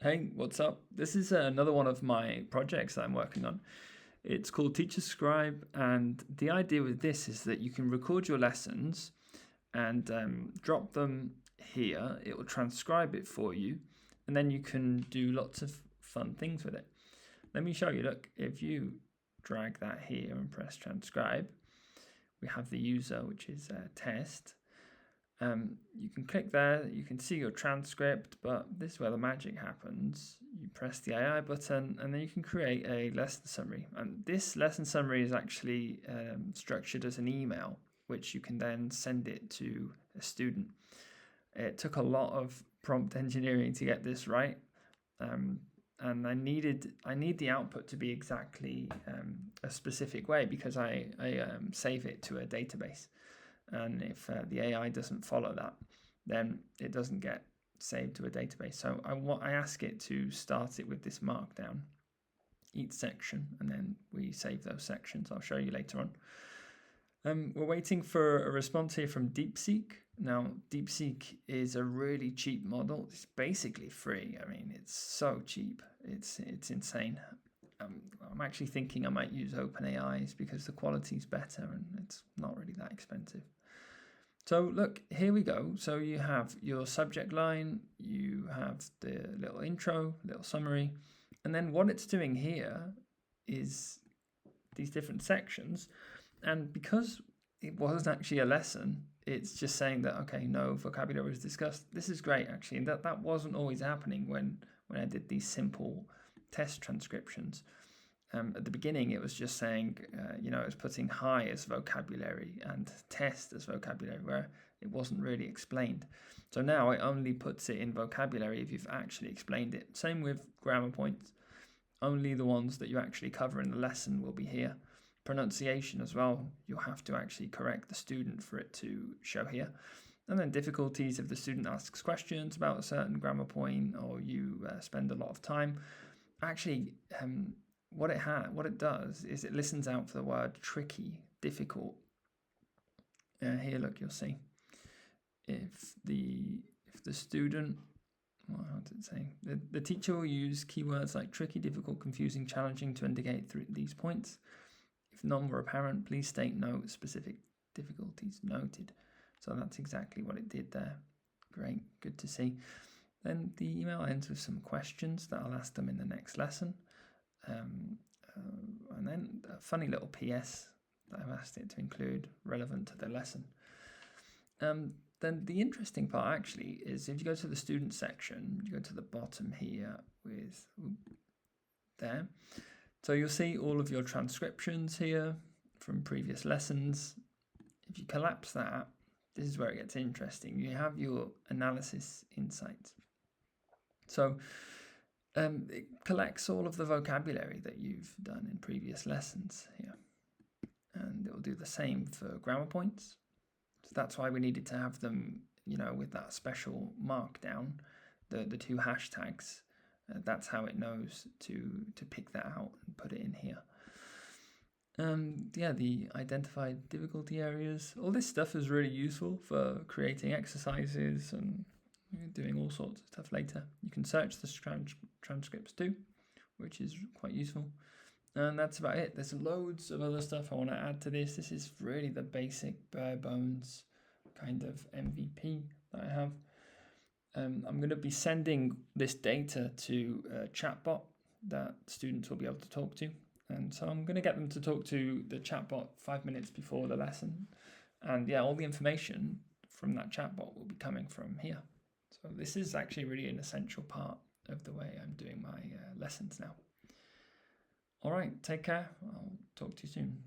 Hey, what's up? This is another one of my projects that I'm working on. It's called Teacher Scribe, and the idea with this is that you can record your lessons and drop them here. It will transcribe it for you, and then you can do lots of fun things with it. Let me show you. Look, if you drag that here and press transcribe, we have the user, which is test. You can click there, you can see your transcript, but this is where the magic happens. You press the AI button and then you can create a lesson summary. And this lesson summary is actually structured as an email, which you can then send it to a student. It took a lot of prompt engineering to get this right. And I need the output to be exactly a specific way because I save it to a database. And if the AI doesn't follow that, then it doesn't get saved to a database. So I ask it to start it with this markdown, each section, and then we save those sections. I'll show you later on. We're waiting for a response here from DeepSeek. Now, DeepSeek is a really cheap model. It's basically free. I mean, it's so cheap. It's insane. I'm actually thinking I might use OpenAI's because the quality's better and it's not really that expensive. So look, here we go. So you have your subject line, you have the little intro, little summary, and then what it's doing here is these different sections. And because it wasn't actually a lesson, it's just saying that, okay, no vocabulary was discussed. This is great, actually. And that wasn't always happening when I did these simple test transcriptions. At the beginning, it was just saying, it was putting hi as vocabulary and test as vocabulary, where it wasn't really explained. So now it only puts it in vocabulary if you've actually explained it. Same with grammar points. Only the ones that you actually cover in the lesson will be here. Pronunciation as well, you'll have to actually correct the student for it to show here. And then difficulties if the student asks questions about a certain grammar point or you spend a lot of time. Actually, what it does is it listens out for the word tricky, difficult. Here, look, you'll see. If the student, how did it say? The teacher will use keywords like tricky, difficult, confusing, challenging to indicate these points. If none were apparent, please state no specific difficulties noted. So that's exactly what it did there. Great, good to see. Then the email ends with some questions that I'll ask them in the next lesson. And then a funny little PS that I've asked it to include relevant to the lesson. Then the interesting part actually is if you go to the student section, you go to the bottom here with there. So you'll see all of your transcriptions here from previous lessons. If you collapse that, this is where it gets interesting. You have your analysis insights. So it collects all of the vocabulary that you've done in previous lessons here. And it will do the same for grammar points. So that's why we needed to have them, with that special markdown, the two hashtags. That's how it knows to pick that out and put it in here. The identified difficulty areas. All this stuff is really useful for creating exercises and doing all sorts of stuff later. You can search the transcripts too, which is quite useful. And that's about it. There's loads of other stuff I want to add to this. This is really the basic bare bones kind of MVP that I have. I'm going to be sending this data to a chatbot that students will be able to talk to. And so I'm going to get them to talk to the chatbot 5 minutes before the lesson. And all the information from that chatbot will be coming from here. So this is actually really an essential part of the way I'm doing my lessons now. All right, take care. I'll talk to you soon.